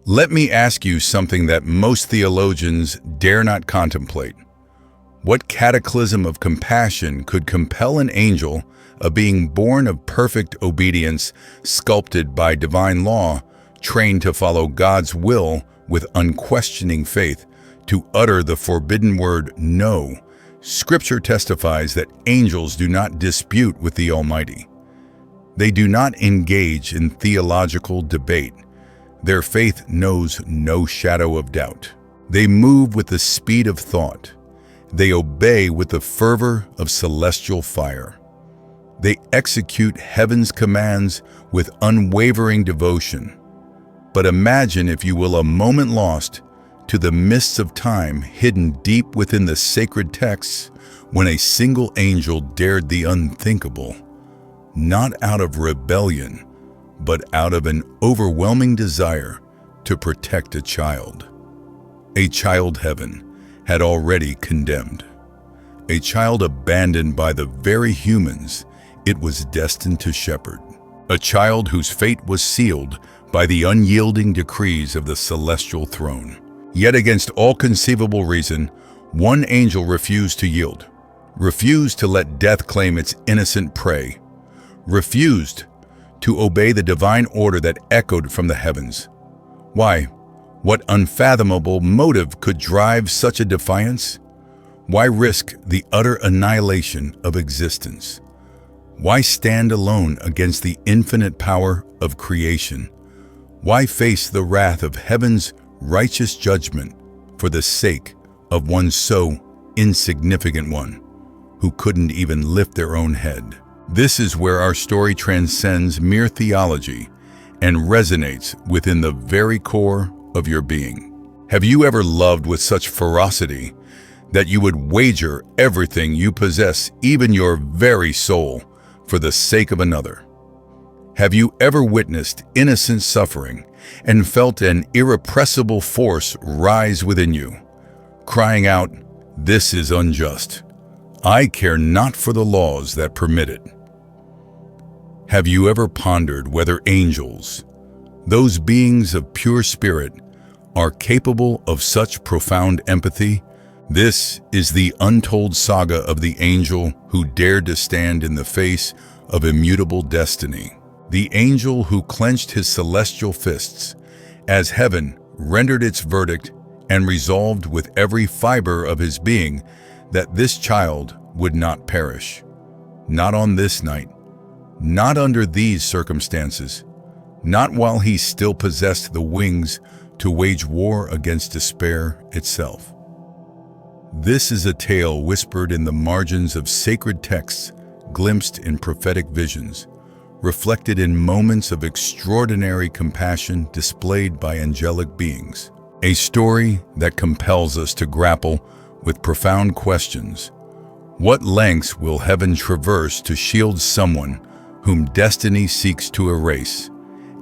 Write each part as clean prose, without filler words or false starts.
Let me ask you something that most theologians dare not contemplate. What cataclysm of compassion could compel an angel, a being born of perfect obedience, sculpted by divine law, trained to follow God's will with unquestioning faith, to utter the forbidden word no? Scripture testifies that angels do not dispute with the Almighty. They do not engage in theological debate. Their faith knows no shadow of doubt. They move with the speed of thought. They obey with the fervor of celestial fire. They execute heaven's commands with unwavering devotion. But imagine, if you will, a moment lost to the mists of time hidden deep within the sacred texts when a single angel dared the unthinkable, not out of rebellion, but out of an overwhelming desire to protect a child. A child heaven had already condemned. A child abandoned by the very humans it was destined to shepherd. A child whose fate was sealed by the unyielding decrees of the celestial throne. Yet against all conceivable reason, one angel refused to yield, refused to let death claim its innocent prey, refused to obey the divine order that echoed from the heavens. Why? What unfathomable motive could drive such a defiance? Why risk the utter annihilation of existence? Why stand alone against the infinite power of creation? Why face the wrath of heaven's righteous judgment for the sake of one so insignificant one, who couldn't even lift their own head? This is where our story transcends mere theology and resonates within the very core of your being. Have you ever loved with such ferocity that you would wager everything you possess, even your very soul, for the sake of another? Have you ever witnessed innocent suffering and felt an irrepressible force rise within you, crying out, "This is unjust. I care not for the laws that permit it"? Have you ever pondered whether angels, those beings of pure spirit, are capable of such profound empathy? This is the untold saga of the angel who dared to stand in the face of immutable destiny. The angel who clenched his celestial fists as heaven rendered its verdict and resolved with every fiber of his being that this child would not perish. Not on this night, not under these circumstances, not while he still possessed the wings to wage war against despair itself. This is a tale whispered in the margins of sacred texts, glimpsed in prophetic visions, reflected in moments of extraordinary compassion displayed by angelic beings. A story that compels us to grapple with profound questions. What lengths will heaven traverse to shield someone whom destiny seeks to erase?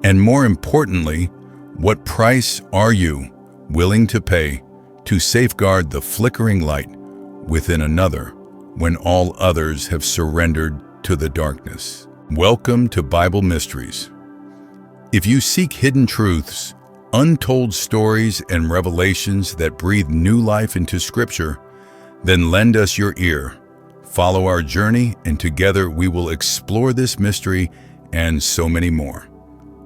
And more importantly, what price are you willing to pay to safeguard the flickering light within another when all others have surrendered to the darkness? Welcome to Bible Mysteries. If you seek hidden truths, untold stories, and revelations that breathe new life into Scripture, then lend us your ear. Follow our journey, and together we will explore this mystery and so many more.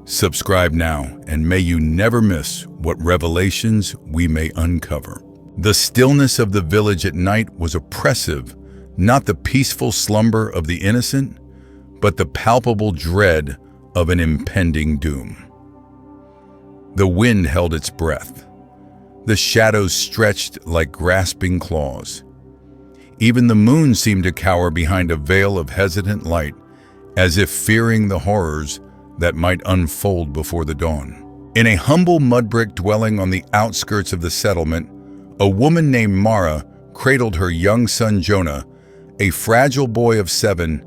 Subscribe now, and may you never miss what revelations we may uncover. The stillness of the village at night was oppressive, not the peaceful slumber of the innocent, but the palpable dread of an impending doom. The wind held its breath. The shadows stretched like grasping claws. Even the moon seemed to cower behind a veil of hesitant light, as if fearing the horrors that might unfold before the dawn. In a humble mud brick dwelling on the outskirts of the settlement, a woman named Mara cradled her young son Jonah, a fragile boy of 7,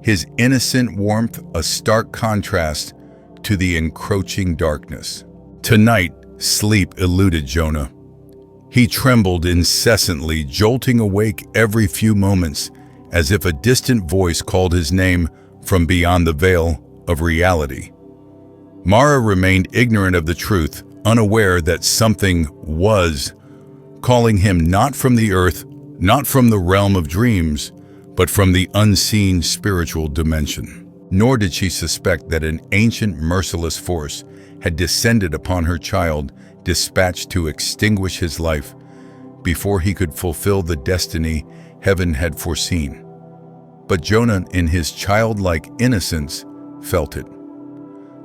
his innocent warmth a stark contrast to the encroaching darkness. Tonight, sleep eluded Jonah. He trembled incessantly, jolting awake every few moments, as if a distant voice called his name from beyond the veil of reality. Mara remained ignorant of the truth, unaware that something was calling him, not from the earth, not from the realm of dreams, but from the unseen spiritual dimension. Nor did she suspect that an ancient merciless force had descended upon her child, dispatched to extinguish his life before he could fulfill the destiny heaven had foreseen. But Jonah, in his childlike innocence, felt it.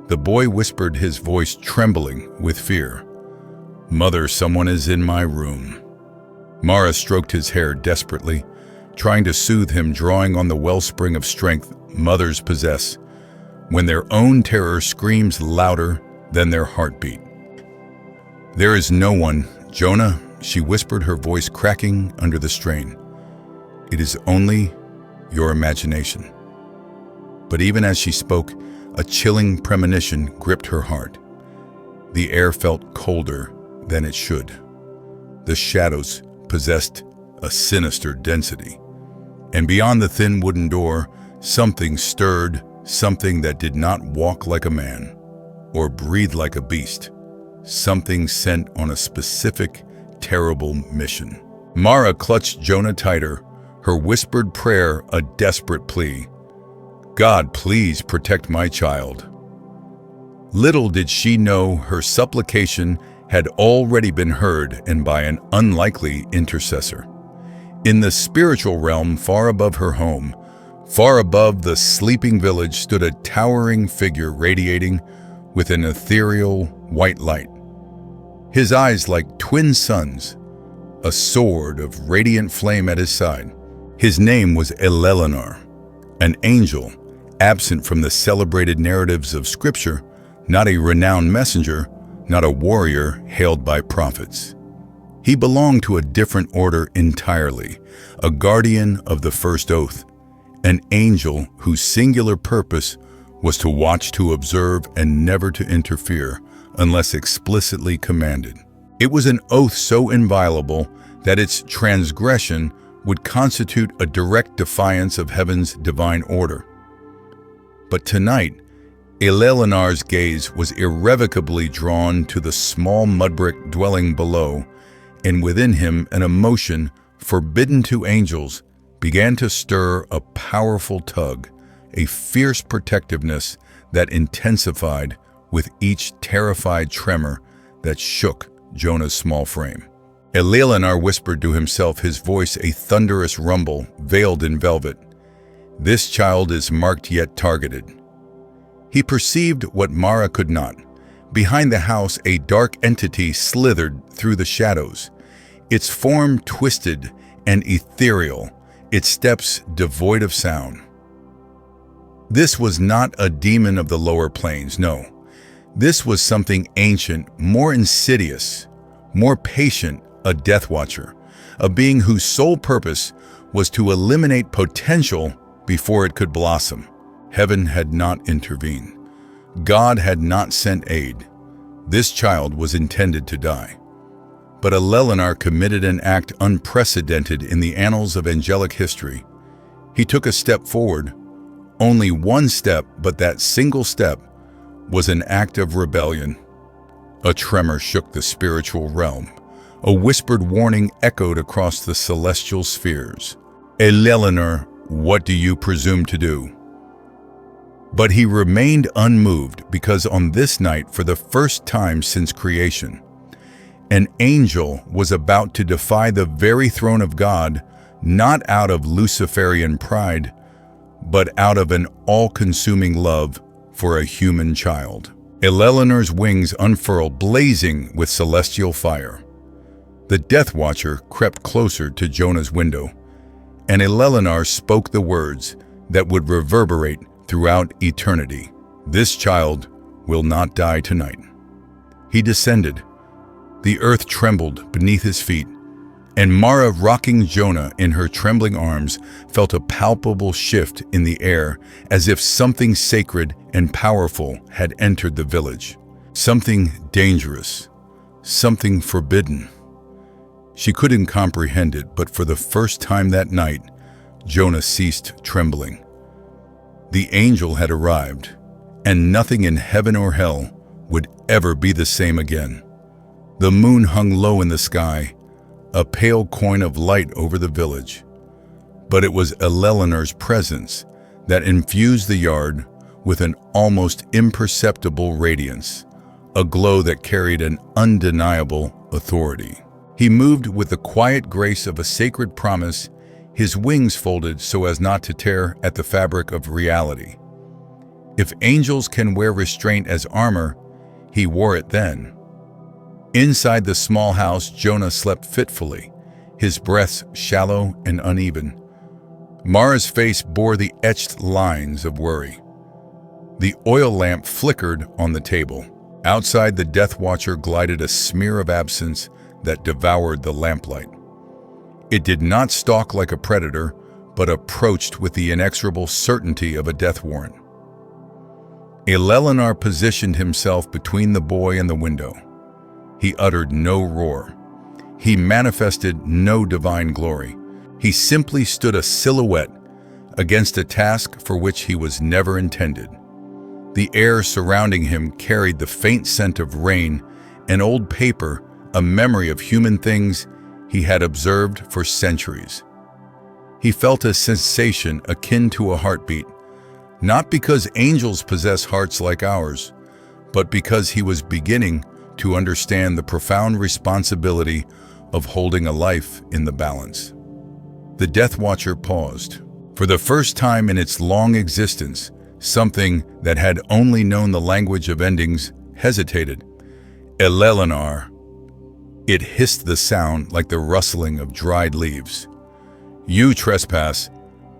The boy whispered, his voice trembling with fear, "Mother, someone is in my room." Mara stroked his hair desperately, trying to soothe him, drawing on the wellspring of strength mothers possess when their own terror screams louder than their heartbeat. "There is no one, Jonah," she whispered, her voice cracking under the strain. "It is only your imagination." But even as she spoke, a chilling premonition gripped her heart. The air felt colder than it should. The shadows possessed a sinister density. And beyond the thin wooden door, something stirred, something that did not walk like a man or breathe like a beast, something sent on a specific, terrible mission. Mara clutched Jonah tighter, her whispered prayer a desperate plea. "God, please protect my child." Little did she know her supplication had already been heard, and by an unlikely intercessor. In the spiritual realm far above her home, far above the sleeping village, stood a towering figure radiating with an ethereal white light. His eyes like twin suns, a sword of radiant flame at his side. His name was Eleanor, an angel, absent from the celebrated narratives of Scripture, not a renowned messenger, not a warrior hailed by prophets. He belonged to a different order entirely, a guardian of the first oath, an angel whose singular purpose was to watch, to observe, and never to interfere unless explicitly commanded. It was an oath so inviolable that its transgression would constitute a direct defiance of heaven's divine order. But tonight, Eleanor's gaze was irrevocably drawn to the small mudbrick dwelling below, and within him an emotion forbidden to angels began to stir, a powerful tug, a fierce protectiveness that intensified with each terrified tremor that shook Jonah's small frame. Eleanor whispered to himself, his voice a thunderous rumble veiled in velvet, "This child is marked yet targeted." He perceived what Mara could not. Behind the house, a dark entity slithered through the shadows, its form twisted and ethereal, its steps devoid of sound. This was not a demon of the lower planes, no. This was something ancient, more insidious, more patient, a death watcher, a being whose sole purpose was to eliminate potential before it could blossom. Heaven had not intervened. God had not sent aid. This child was intended to die. But Eleanor committed an act unprecedented in the annals of angelic history. He took a step forward, only one step, but that single step was an act of rebellion. A tremor shook the spiritual realm. A whispered warning echoed across the celestial spheres. "Eleanor, what do you presume to do?" But he remained unmoved, because on this night, for the first time since creation, an angel was about to defy the very throne of God, not out of Luciferian pride, but out of an all-consuming love for a human child. Eleanor's wings unfurled, blazing with celestial fire. The Death Watcher crept closer to Jonah's window, and Eleanor spoke the words that would reverberate throughout eternity. "This child will not die tonight." He descended. The earth trembled beneath his feet, and Mara, rocking Jonah in her trembling arms, felt a palpable shift in the air, as if something sacred and powerful had entered the village. Something dangerous, something forbidden. She couldn't comprehend it, but for the first time that night, Jonah ceased trembling. The angel had arrived, and nothing in heaven or hell would ever be the same again. The moon hung low in the sky, a pale coin of light over the village. But it was Eleanor's presence that infused the yard with an almost imperceptible radiance, a glow that carried an undeniable authority. He moved with the quiet grace of a sacred promise, his wings folded so as not to tear at the fabric of reality. If angels can wear restraint as armor, he wore it then. Inside the small house, Jonah slept fitfully, his breaths shallow and uneven. Mara's face bore the etched lines of worry. The oil lamp flickered on the table. Outside, the Death Watcher glided a smear of absence that devoured the lamplight. It did not stalk like a predator, but approached with the inexorable certainty of a death warrant. Eleanor positioned himself between the boy and the window. He uttered no roar. He manifested no divine glory. He simply stood a silhouette against a task for which he was never intended. The air surrounding him carried the faint scent of rain and old paper, a memory of human things he had observed for centuries. He felt a sensation akin to a heartbeat, not because angels possess hearts like ours, but because he was beginning to understand the profound responsibility of holding a life in the balance. The Death Watcher paused. For the first time in its long existence, something that had only known the language of endings hesitated. Eleanor. It hissed the sound like the rustling of dried leaves. You trespass.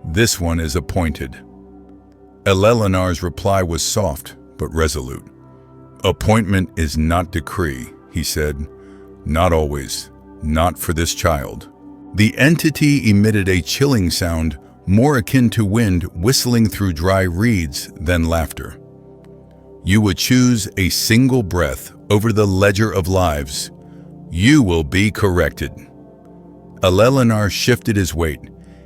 This one is appointed. Eleanor's reply was soft but resolute. Appointment is not decree, he said. Not always. Not for this child. The entity emitted a chilling sound more akin to wind whistling through dry reeds than laughter. You would choose a single breath over the ledger of lives. You will be corrected. Eleanor shifted his weight,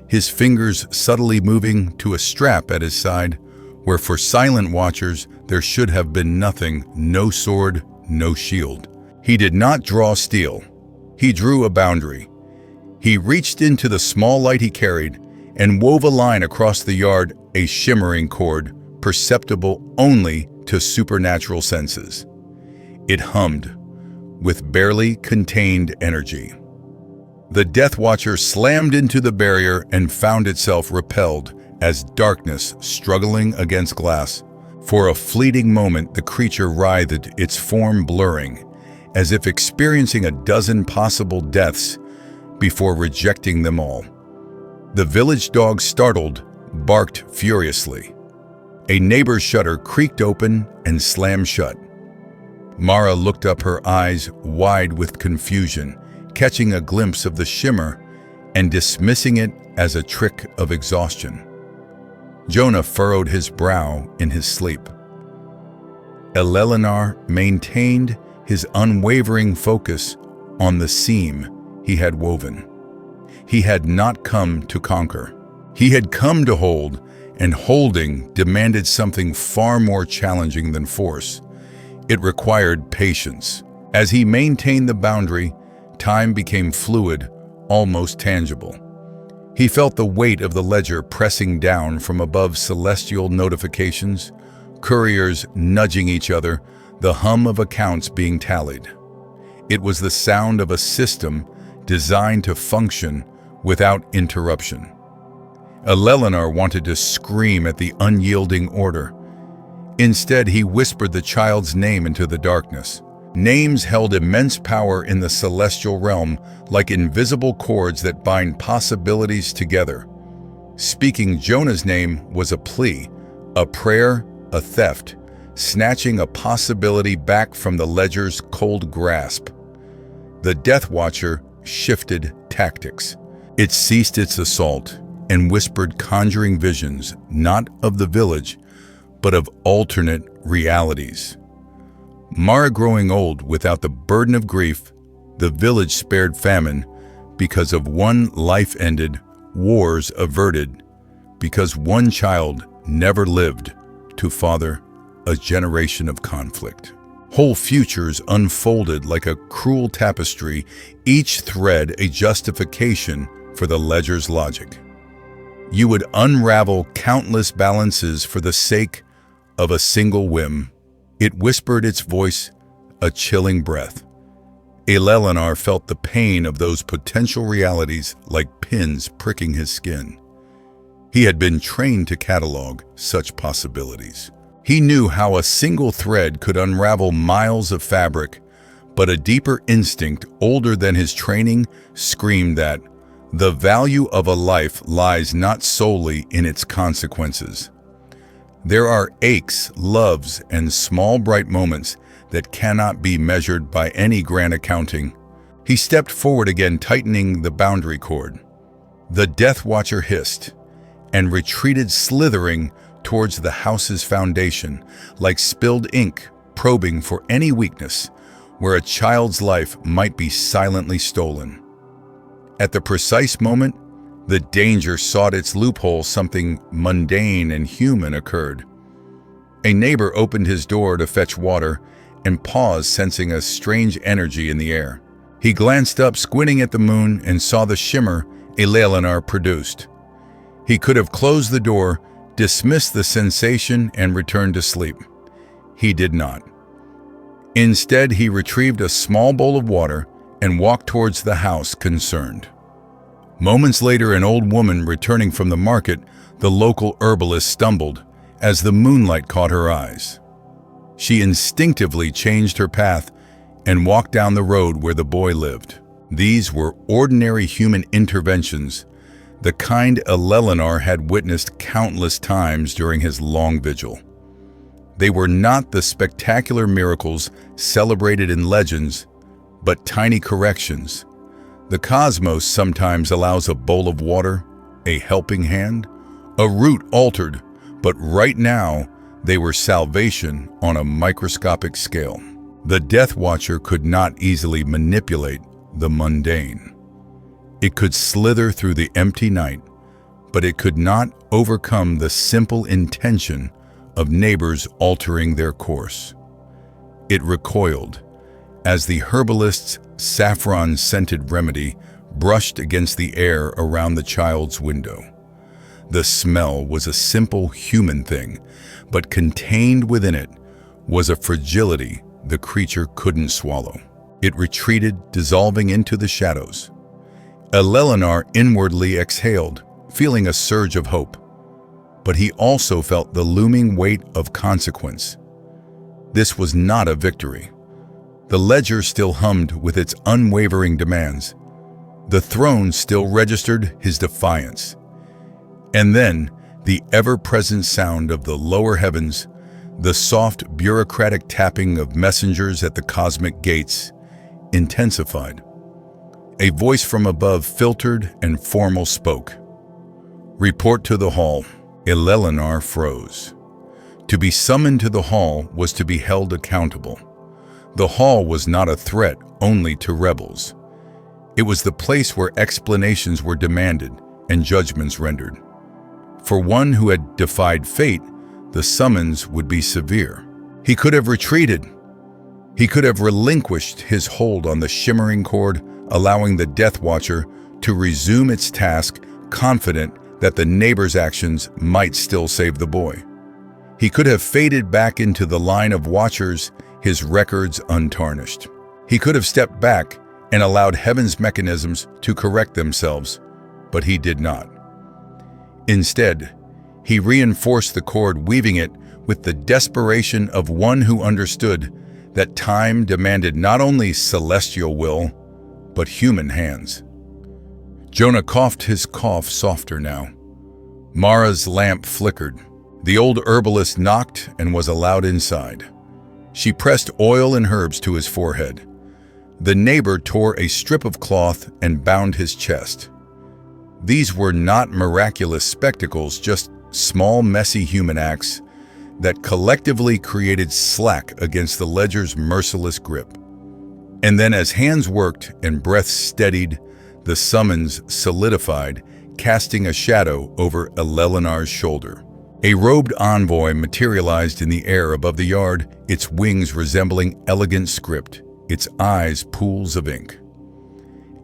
his fingers subtly moving to a strap at his side, where for silent watchers there should have been nothing, no sword, no shield. He did not draw steel. He drew a boundary. He reached into the small light he carried and wove a line across the yard, a shimmering cord, perceptible only to supernatural senses. It hummed, with barely contained energy. The Death Watcher slammed into the barrier and found itself repelled as darkness struggling against glass. For a fleeting moment, the creature writhed, its form blurring, as if experiencing a dozen possible deaths before rejecting them all. The village dog, startled, barked furiously. A neighbor's shutter creaked open and slammed shut. Mara looked up, her eyes wide with confusion, catching a glimpse of the shimmer and dismissing it as a trick of exhaustion. Jonah furrowed his brow in his sleep. Eleanor maintained his unwavering focus on the seam he had woven. He had not come to conquer. He had come to hold, and holding demanded something far more challenging than force. It required patience. As he maintained the boundary, time became fluid, almost tangible. He felt the weight of the ledger pressing down from above, celestial notifications, couriers nudging each other, the hum of accounts being tallied. It was the sound of a system designed to function without interruption. Eleanor wanted to scream at the unyielding order. Instead, he whispered the child's name into the darkness. Names held immense power in the celestial realm, like invisible cords that bind possibilities together. Speaking Jonah's name was a plea, a prayer, a theft, snatching a possibility back from the ledger's cold grasp. The Death Watcher shifted tactics. It ceased its assault and whispered conjuring visions, not of the village, but of alternate realities. Mara growing old without the burden of grief, the village spared famine because of one life ended, wars averted, because one child never lived to father a generation of conflict. Whole futures unfolded like a cruel tapestry, each thread a justification for the ledger's logic. You would unravel countless balances for the sake of a single whim. It whispered its voice, a chilling breath. Eleanor felt the pain of those potential realities like pins pricking his skin. He had been trained to catalog such possibilities. He knew how a single thread could unravel miles of fabric, but a deeper instinct, older than his training, screamed that the value of a life lies not solely in its consequences. There are aches, loves, and small bright moments that cannot be measured by any grand accounting. He stepped forward again, tightening the boundary cord. The Death Watcher hissed and retreated, slithering towards the house's foundation, like spilled ink, probing for any weakness where a child's life might be silently stolen. At the precise moment the danger sought its loophole, something mundane and human occurred. A neighbor opened his door to fetch water and paused, sensing a strange energy in the air. He glanced up, squinting at the moon, and saw the shimmer Eleanor produced. He could have closed the door, dismissed the sensation, and returned to sleep. He did not. Instead, he retrieved a small bowl of water and walked towards the house, concerned. Moments later, an old woman returning from the market, the local herbalist, stumbled as the moonlight caught her eyes. She instinctively changed her path and walked down the road where the boy lived. These were ordinary human interventions, the kind Eleanor had witnessed countless times during his long vigil. They were not the spectacular miracles celebrated in legends, but tiny corrections. The cosmos sometimes allows a bowl of water, a helping hand, a route altered, but right now they were salvation on a microscopic scale. The Death Watcher could not easily manipulate the mundane. It could slither through the empty night, but it could not overcome the simple intention of neighbors altering their course. It recoiled as the herbalist's saffron-scented remedy brushed against the air around the child's window. The smell was a simple human thing, but contained within it was a fragility the creature couldn't swallow. It retreated, dissolving into the shadows. Eleanor inwardly exhaled, feeling a surge of hope. But he also felt the looming weight of consequence. This was not a victory. The ledger still hummed with its unwavering demands. The throne still registered his defiance. And then, the ever-present sound of the lower heavens, the soft, bureaucratic tapping of messengers at the cosmic gates, intensified. A voice from above, filtered and formal, spoke. "Report to the hall." Eleanor froze. To be summoned to the hall was to be held accountable. The hall was not a threat only to rebels. It was the place where explanations were demanded and judgments rendered. For one who had defied fate, the summons would be severe. He could have retreated. He could have relinquished his hold on the shimmering cord, allowing the Death Watcher to resume its task, confident that the neighbor's actions might still save the boy. He could have faded back into the line of watchers, his records untarnished. He could have stepped back and allowed heaven's mechanisms to correct themselves, but he did not. Instead, he reinforced the cord, weaving it with the desperation of one who understood that time demanded not only celestial will, but human hands. Jonah coughed, his cough softer now. Mara's lamp flickered. The old herbalist knocked and was allowed inside. She pressed oil and herbs to his forehead. The neighbor tore a strip of cloth and bound his chest. These were not miraculous spectacles, just small, messy human acts that collectively created slack against the ledger's merciless grip. And then, as hands worked and breath steadied, the summons solidified, casting a shadow over Eleanor's shoulder. A robed envoy materialized in the air above the yard, its wings resembling elegant script, its eyes pools of ink.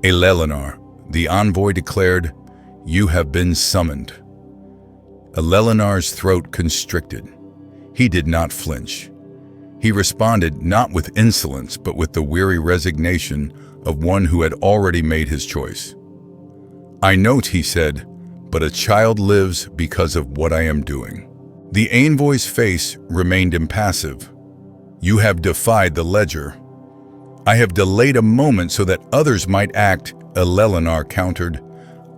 Elelenar, the envoy declared, "You have been summoned." Elelenar's throat constricted. He did not flinch. He responded not with insolence, but with the weary resignation of one who had already made his choice. "I note," he said, "but a child lives because of what I am doing." The envoy's face remained impassive. "You have defied the ledger." "I have delayed a moment so that others might act," Elelenar countered.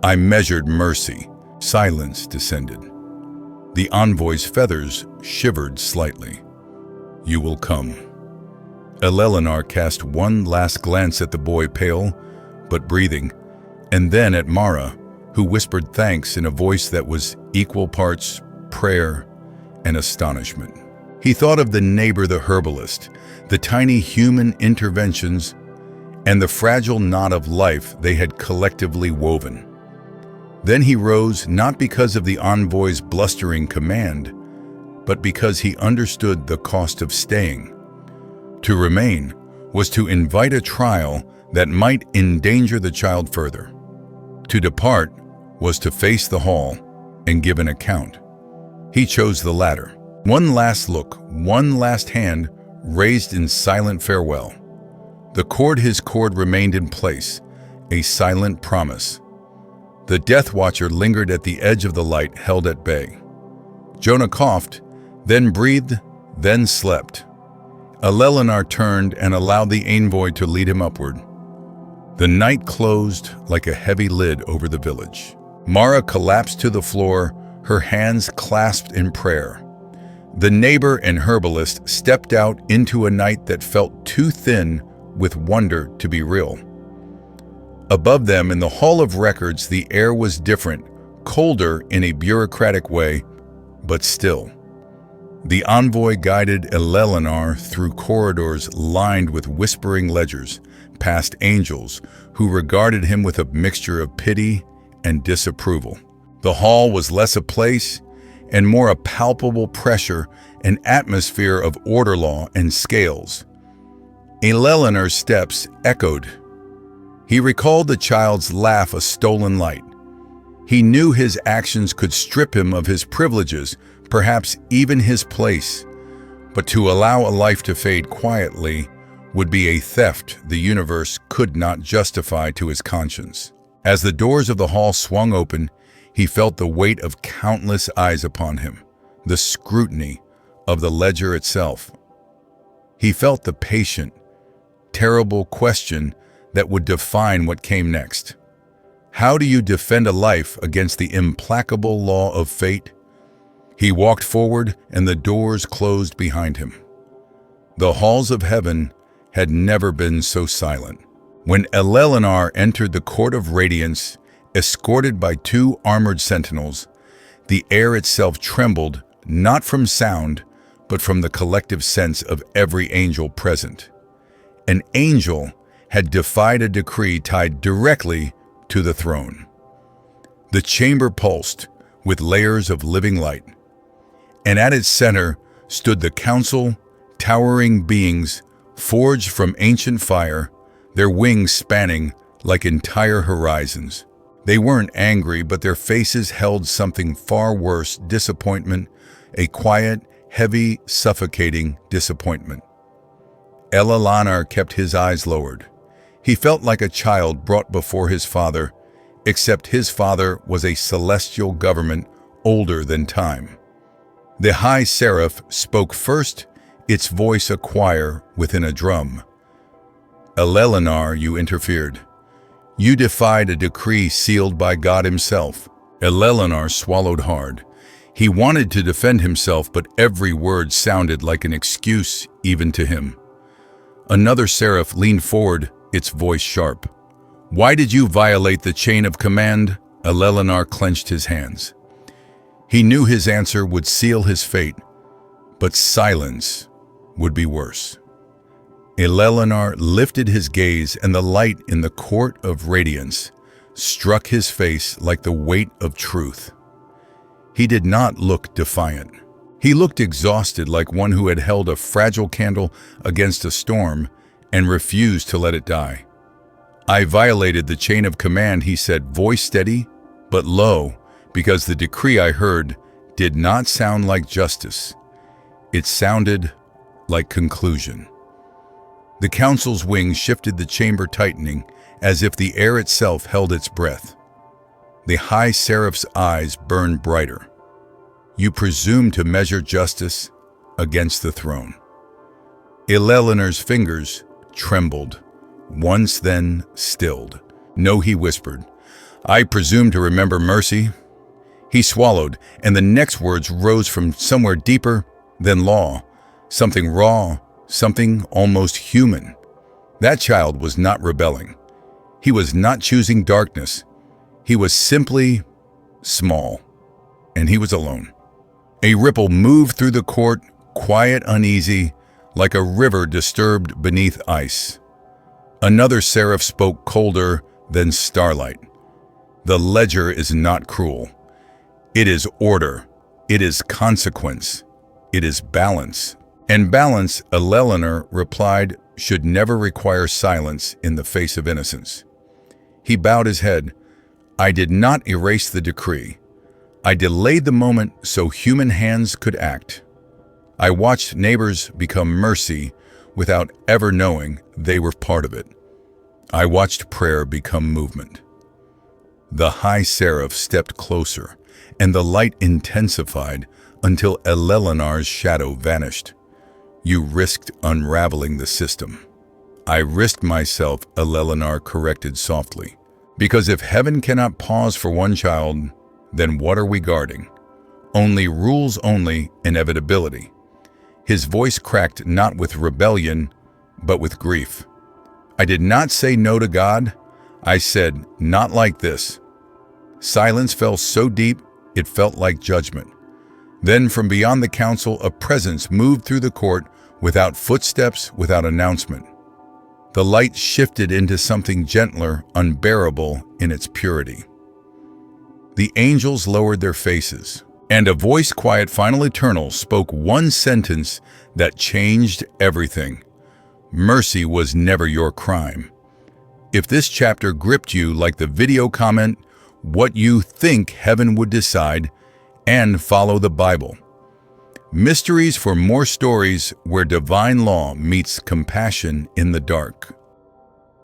"I measured mercy." Silence descended. The envoy's feathers shivered slightly. "You will come." Elelenar cast one last glance at the boy, pale but breathing, and then at Mara, who whispered thanks in a voice that was equal parts prayer and astonishment. He thought of the neighbor, the herbalist, the tiny human interventions, and the fragile knot of life they had collectively woven. Then he rose, not because of the envoy's blustering command, but because he understood the cost of staying. To remain was to invite a trial that might endanger the child further. To depart was to face the hall and give an account. He chose the latter. One last look, one last hand raised in silent farewell. His cord remained in place, a silent promise. The Death Watcher lingered at the edge of the light, held at bay. Jonah coughed, then breathed, then slept. Elelenar turned and allowed the envoy to lead him upward. The night closed like a heavy lid over the village. Mara collapsed to the floor, her hands clasped in prayer. The neighbor and herbalist stepped out into a night that felt too thin with wonder to be real. Above them, in the Hall of Records, the air was different, colder in a bureaucratic way, but still. The envoy guided Elelenar through corridors lined with whispering ledgers, past angels who regarded him with a mixture of pity and disapproval. The hall was less a place and more a palpable pressure, an atmosphere of order law and scales. Elelenar's steps echoed. He recalled the child's laugh, a stolen light. He knew his actions could strip him of his privileges, perhaps even his place. But to allow a life to fade quietly would be a theft the universe could not justify to his conscience. As the doors of the hall swung open, he felt the weight of countless eyes upon him, the scrutiny of the ledger itself. He felt the patient, terrible question that would define what came next. How do you defend a life against the implacable law of fate? He walked forward, and the doors closed behind him. The halls of heaven had never been so silent. When Elelenar entered the Court of Radiance, escorted by 2 armored sentinels, the air itself trembled, not from sound, but from the collective sense of every angel present. An angel had defied a decree tied directly to the throne. The chamber pulsed with layers of living light, and at its center stood the council, towering beings forged from ancient fire, their wings spanning like entire horizons. They weren't angry, but their faces held something far worse, disappointment, a quiet, heavy, suffocating disappointment. Elelenar kept his eyes lowered. He felt like a child brought before his father, except his father was a celestial government older than time. The high seraph spoke first, its voice a choir within a drum. "Elelenar," you interfered. "You defied a decree sealed by God himself." Elelenar swallowed hard. He wanted to defend himself, but every word sounded like an excuse even to him. Another seraph leaned forward, its voice sharp. "Why did you violate the chain of command?" Elelenar clenched his hands. He knew his answer would seal his fate, but silence would be worse. Elelenar lifted his gaze, and the light in the Court of Radiance struck his face like the weight of truth. He did not look defiant. He looked exhausted, like one who had held a fragile candle against a storm and refused to let it die. "I violated the chain of command," he said, voice steady but low, because the decree I heard did not sound like justice. It sounded like conclusion. The council's wings shifted, the chamber tightening, as if the air itself held its breath. The high seraph's eyes burned brighter. "You presume to measure justice against the throne." Eleanor's fingers trembled, once then stilled. "No," he whispered. "I presume to remember mercy." He swallowed, and the next words rose from somewhere deeper than law, something raw, something almost human. That child was not rebelling. He was not choosing darkness. He was simply small, and he was alone. A ripple moved through the court, quiet, uneasy, like a river disturbed beneath ice. Another seraph spoke, colder than starlight. "The ledger is not cruel. It is order. It is consequence. It is balance." And balance, Eleanor replied, should never require silence in the face of innocence. He bowed his head. "I did not erase the decree. I delayed the moment so human hands could act. I watched neighbors become mercy without ever knowing they were part of it. I watched prayer become movement." The high seraph stepped closer, and the light intensified until Eleanor's shadow vanished. "You risked unraveling the system." "I risked myself," Eleanor corrected softly. "Because if heaven cannot pause for one child, then what are we guarding? Only rules, only inevitability." His voice cracked, not with rebellion, but with grief. "I did not say no to God. I said, not like this." Silence fell so deep, it felt like judgment. Then from beyond the council, a presence moved through the court without footsteps, without announcement. The light shifted into something gentler, unbearable in its purity. The angels lowered their faces, and a voice, quiet, final, eternal, spoke one sentence that changed everything. "Mercy was never your crime." If this chapter gripped you like the video, comment what you think heaven would decide, and follow the Bible. Mysteries for more stories where divine law meets compassion in the dark.